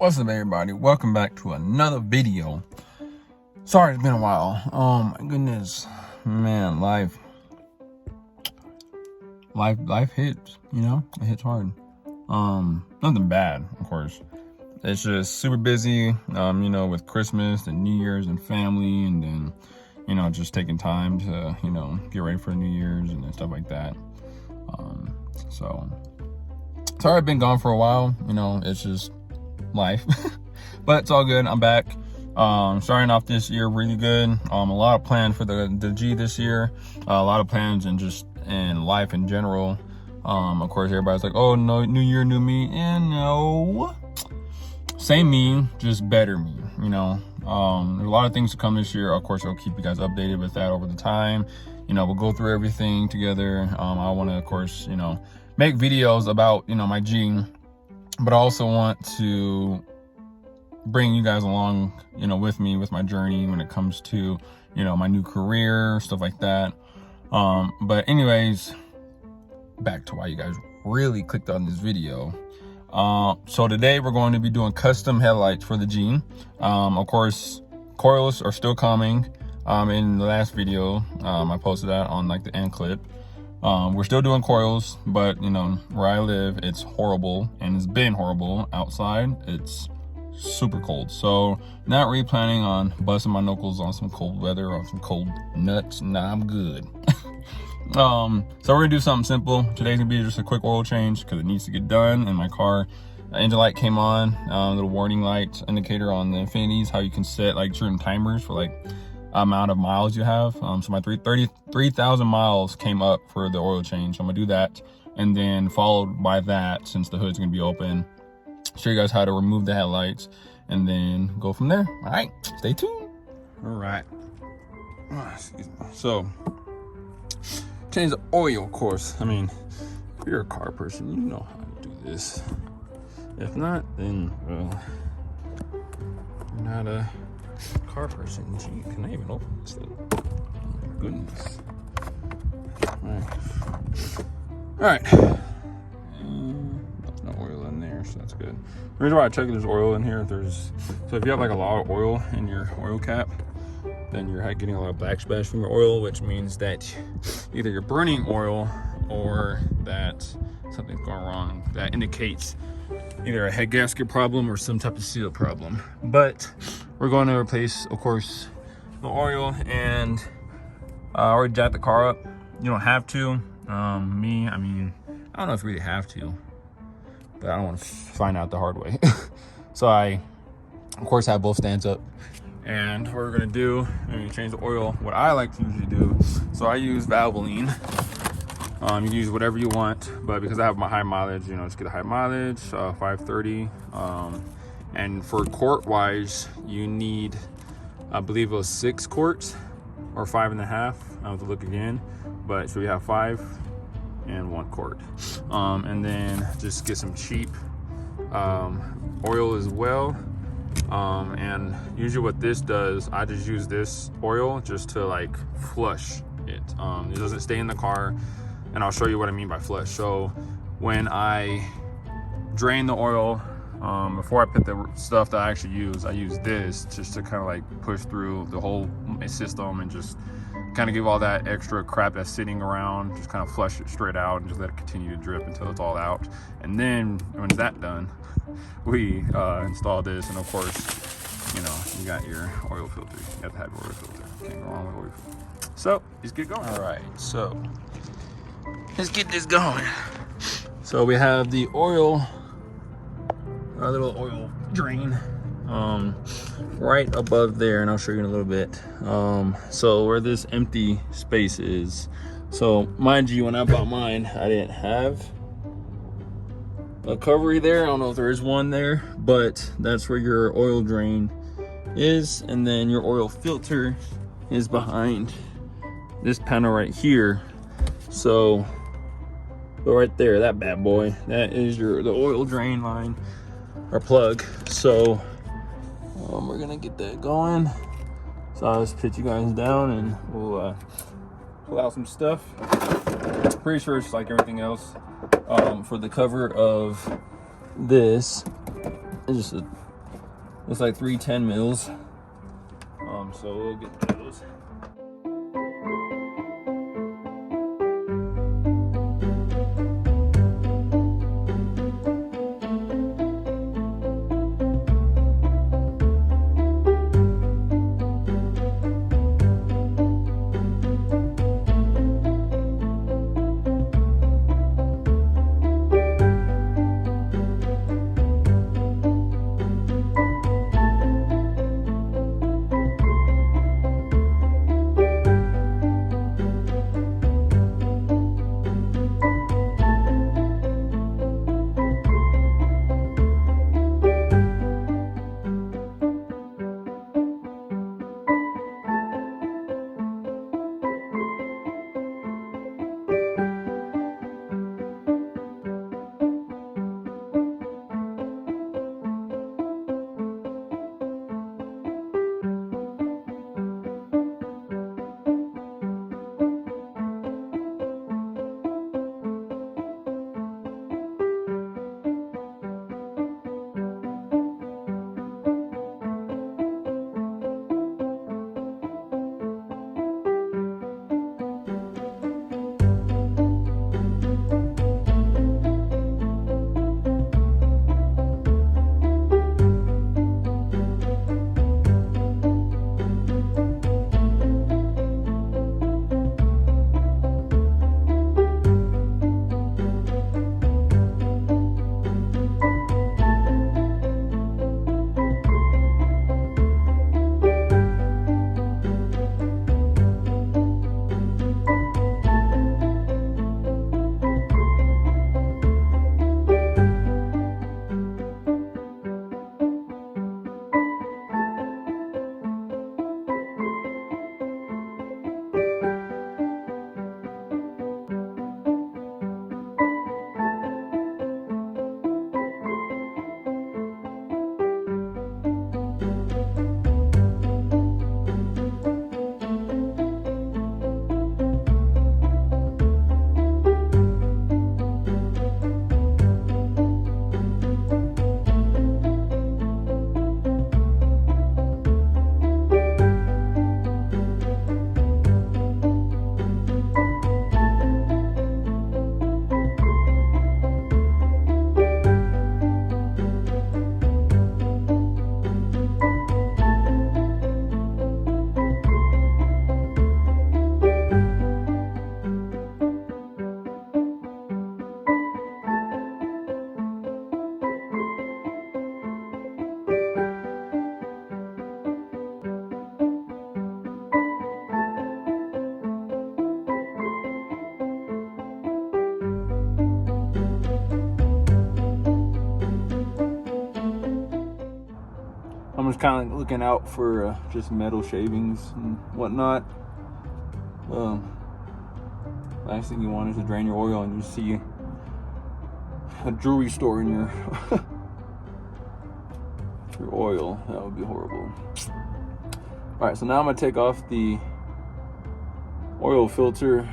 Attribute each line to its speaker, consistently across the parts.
Speaker 1: What's up, everybody? Welcome back to another video. Sorry, it's been a while. Oh my goodness, man, life hits. You know, it hits hard. Nothing bad, of course. It's just super busy. You know, with Christmas and New Year's and family, and then, you know, just taking time to, you know, get ready for New Year's and stuff like that. So sorry I've been gone for a while. You know, it's just life. But it's all good. I'm back. Starting off this year really good. A lot of plans for the G this year. A lot of plans and just in life in general. Of course, everybody's like, oh no, new year, new me. And no, same me, just better me. You know, there's a lot of things to come this year. Of course, I'll keep you guys updated with that over the time. You know, we'll go through everything together. I want to, of course, you know, make videos about, you know, my G, but I also want to bring you guys along, you know, with me with my journey when it comes to, you know, my new career, stuff like that. But anyways, back to why you guys really clicked on this video. So today we're going to be doing custom headlights for the G. Of course, coils are still coming. In the last video, I posted that on like the end clip. We're still doing coils, but you know, where I live, it's horrible, and it's been horrible outside. It's super cold, so not really planning on busting my knuckles on some cold weather or some cold nuts. Nah, I'm good. So we're gonna do something simple. Today's gonna be just a quick oil change because it needs to get done. And my car engine light came on, little warning light indicator on the Infinities, how you can set like certain timers for like amount of miles you have. So my 33,000 miles came up for the oil change. So I'm gonna do that, and then followed by that, since the hood's gonna be open, show you guys how to remove the headlights and then go from there. All right, stay tuned. All right, excuse me. So change the oil, of course. I mean, if you're a car person, you know how to do this. If not, then well, you're not a car person. Gee, can I even open this thing? Oh my goodness. All right. There's no oil in there, so that's good. The reason why I check there's oil in here, so if you have like a lot of oil in your oil cap, then you're getting a lot of backsplash from your oil, which means that either you're burning oil or that something's going wrong. That indicates either a head gasket problem or some type of seal problem. But we're going to replace, of course, the oil, and I already jacked the car up. You don't have to. I mean, I don't know if you really have to, but I don't want to find out the hard way. So I, of course, have both stands up. And what we're gonna do, when we change the oil, what I like to usually do, so I use Valvoline. You can use whatever you want, but because I have my high mileage, you know, just get a high mileage, 530. And for quart wise, you need, I believe it was 6 quarts or 5.5. I have to look again, but so we have 5 and 1 quart. And then just get some cheap oil as well. And usually what this does, I just use this oil just to like flush it. It doesn't stay in the car, and I'll show you what I mean by flush. So when I drain the oil, before I put the stuff that I actually use, I use this just to kind of like push through the whole system and just kind of give all that extra crap that's sitting around, just kind of flush it straight out and just let it continue to drip until it's all out. And then when that's done, we install this, and of course, you know, you got your oil filter. You have to have your oil filter. Can't go wrong with oil filter. So let's get going. All right, so let's get this going. So we have the oil, our little oil drain, right above there, and I'll show you in a little bit. So where this empty space is, so mind you, when I bought mine, I didn't have a covery there. I don't know if there is one there, but that's where your oil drain is, and then your oil filter is behind this panel right here. So right there, that bad boy, that is the oil drain line or plug. So we're gonna get that going. So I'll just put you guys down and we'll pull out some stuff. Pretty sure it's like everything else. For the cover of this, it's just a Looks like 310 mils. So we'll get those. I'm just kind of looking out for just metal shavings and whatnot. Last thing you want is to drain your oil and you see a jewelry store in your your oil. That would be horrible. All right, so now I'm gonna take off the oil filter.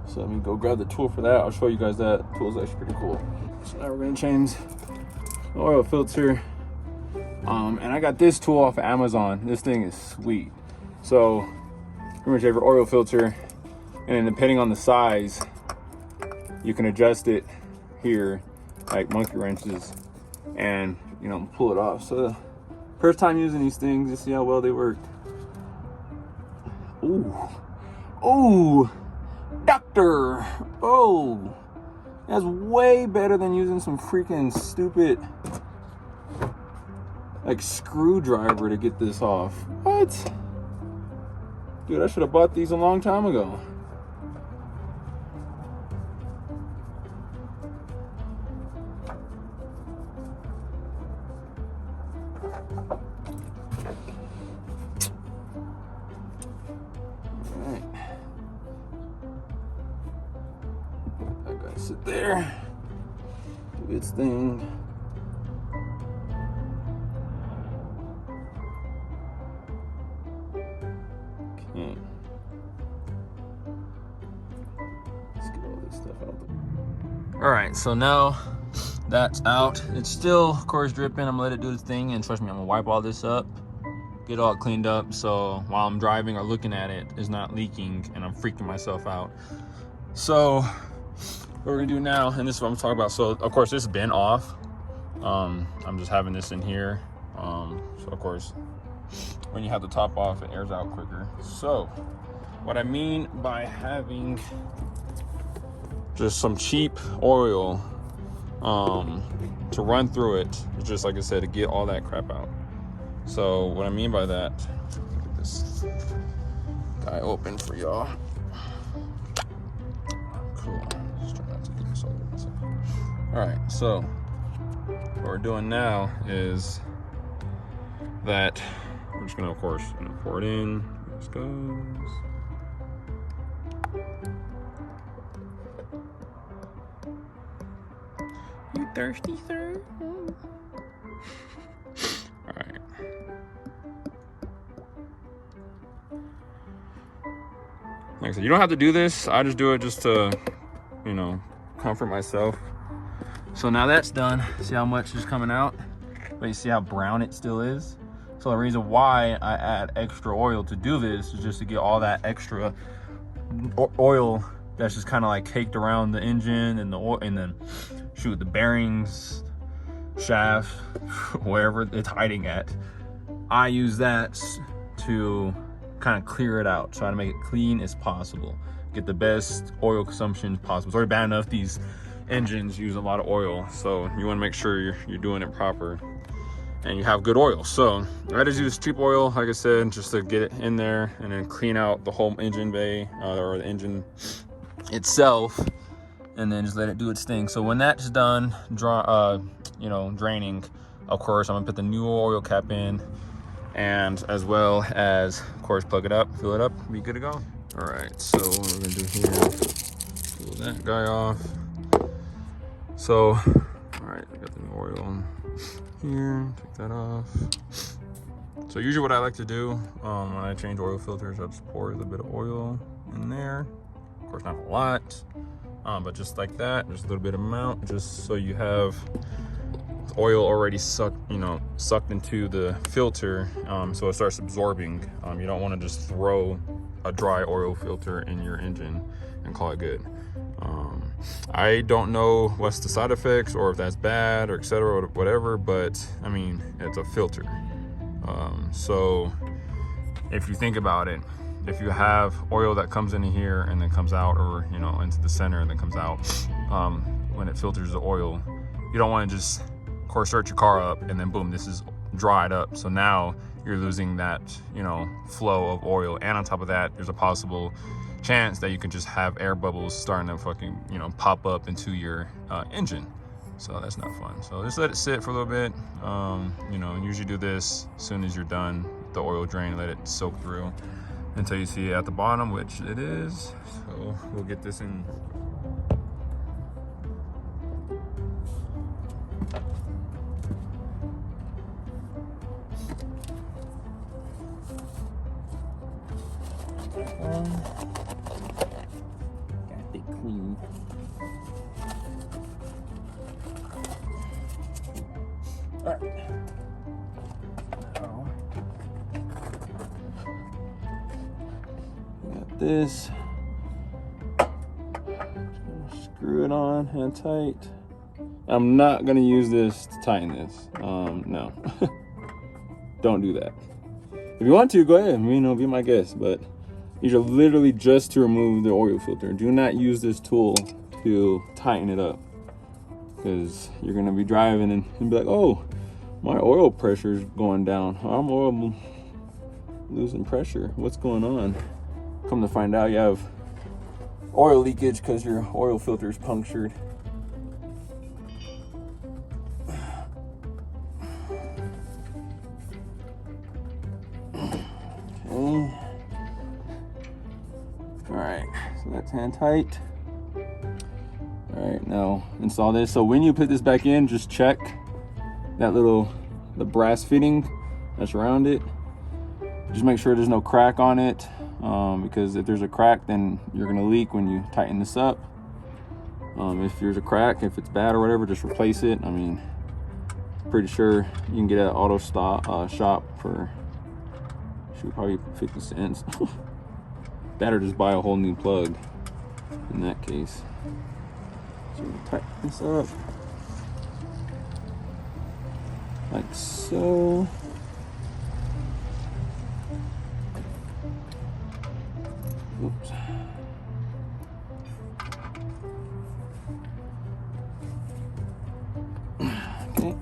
Speaker 1: So let me go grab the tool for that. I'll show you guys that. The tool is actually pretty cool. So now we're gonna change the oil filter. And I got this tool off of Amazon. This thing is sweet. So pretty much every oil filter, and then depending on the size, you can adjust it here like monkey wrenches and, you know, pull it off. So first time using these things, to see how well they work. Ooh, doctor. Oh, that's way better than using some freaking stupid like screwdriver to get this off. What? Dude, I should have bought these a long time ago. Alright. That guy sit there. Do its thing. Okay. Let's get all this stuff out. All right, so now That's out. It's still, of course, dripping. I'm gonna let it do its thing, and trust me, I'm gonna wipe all this up, get it all cleaned up, so while I'm driving or looking at it, it's not leaking and I'm freaking myself out. So what we're gonna do now, and this is what I'm talking about. So of course this has been off. I'm just having this in here. So of course, when you have the top off, it airs out quicker. So what I mean by having just some cheap oil to run through it, just like I said, to get all that crap out. So what I mean by that, get this guy open for y'all. Cool. Just try not to get this all over myself. All right, so what we're doing now is that we're just gonna, of course, pour it in. Here this goes. You thirsty, sir? All right. Like I said, you don't have to do this. I just do it just to, you know, comfort myself. So now that's done. See how much is coming out? But you see how brown it still is? So the reason why I add extra oil to do this is just to get all that extra oil that's just kind of like caked around the engine and the oil, and then shoot, the bearings, shaft, wherever it's hiding at. I use that to kind of clear it out, try to make it clean as possible, get the best oil consumption possible. It's already bad enough these engines use a lot of oil, so you want to make sure you're doing it proper and you have good oil. So I just use cheap oil, like I said, just to get it in there and then clean out the whole engine bay or the engine itself, and then just let it do its thing. So when that's done, you know, draining, of course, I'm gonna put the new oil cap in, and as well as, of course, plug it up, fill it up, be good to go. All right, so what we're gonna do here, pull that guy off. So, all right, I got the new oil here, take that off. So usually what I like to do when I change oil filters, I just pour a little bit of oil in there. Of course, not a lot, but just like that, just a little bit of amount, just so you have oil already sucked into the filter, so it starts absorbing. You don't want to just throw a dry oil filter in your engine and call it good. I don't know what's the side effects or if that's bad or etc. or whatever, but I mean, it's a filter. So if you think about it, if you have oil that comes into here and then comes out, or you know, into the center and then comes out, when it filters the oil, you don't want to just, of course, start your car up and then boom, this is dried up. So now you're losing that, you know, flow of oil, and on top of that, there's a possible chance that you can just have air bubbles starting to fucking, you know, pop up into your engine. So that's not fun. So just let it sit for a little bit. You know, and usually do this as soon as you're done with the oil drain, let it soak through until you see it at the bottom, which it is. So we'll get this in. Got it clean. All right. Now, got this. Just gonna screw it on hand tight. I'm not gonna use this to tighten this. No. Don't do that. If you want to, go ahead, you know, be my guest, but these are literally just to remove the oil filter. Do not use this tool to tighten it up, because you're gonna be driving and be like, oh, my oil pressure is going down. I'm losing pressure. What's going on? Come to find out, you have oil leakage because your oil filter is punctured. Okay. All right, so that's hand tight. All right, now install this. So when you put this back in, just check that the brass fitting that's around it. Just make sure there's no crack on it, because if there's a crack, then you're gonna leak when you tighten this up. If there's a crack, if it's bad or whatever, just replace it. I mean, pretty sure you can get it at auto shop for probably 50 cents. That or just buy a whole new plug in that case. So we tighten this up like so. Oops. Okay.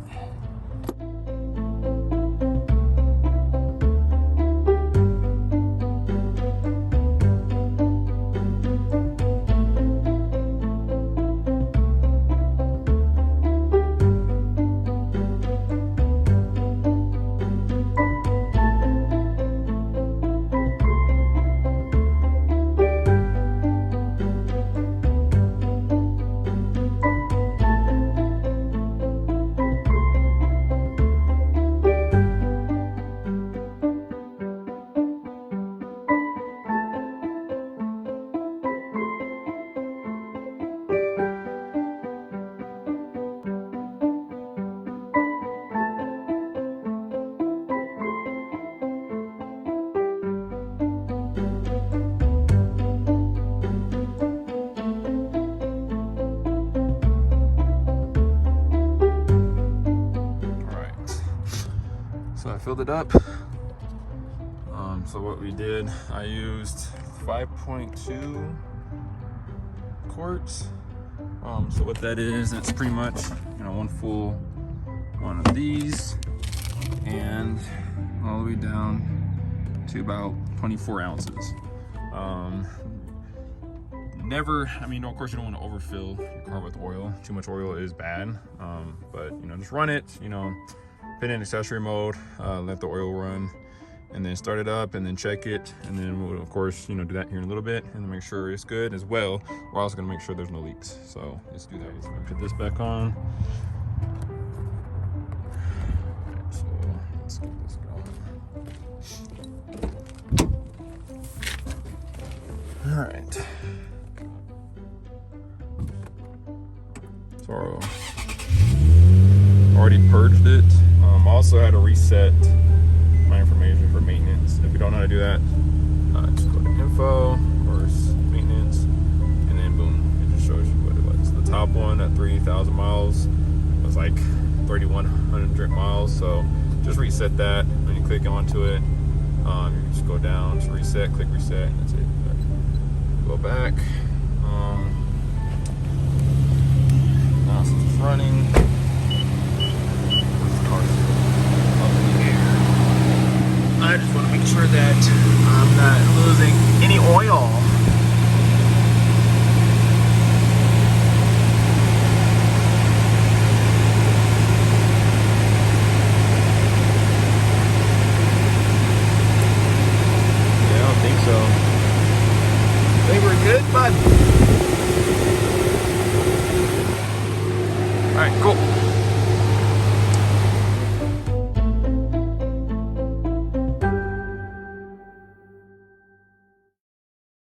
Speaker 1: So I filled it up. So what we did, I used 5.2 quarts. So what that is, that's pretty much, you know, one full one of these, and all the way down to about 24 ounces. Never, I mean, of course you don't want to overfill your car with oil. Too much oil is bad, but you know, just run it, you know, put it in accessory mode, let the oil run, and then start it up, and then check it, and then we'll of course, you know, do that here in a little bit, and then make sure it's good as well. We're also gonna make sure there's no leaks, so let's do that. So put this back on. Right, so let's get this going. All right. So already purged it. Also had to reset my information for maintenance. If you don't know how to do that, just go to info, of course, maintenance, and then boom, it just shows you what it was. The top one at 3,000 miles was like 3,100 miles. So just reset that. When you click onto it, you can just go down to reset, click reset, that's it. Go back. Now since it's running, I just want to make sure that I'm not losing any oil. Yeah, I don't think so. I think we're good, bud. All right, cool.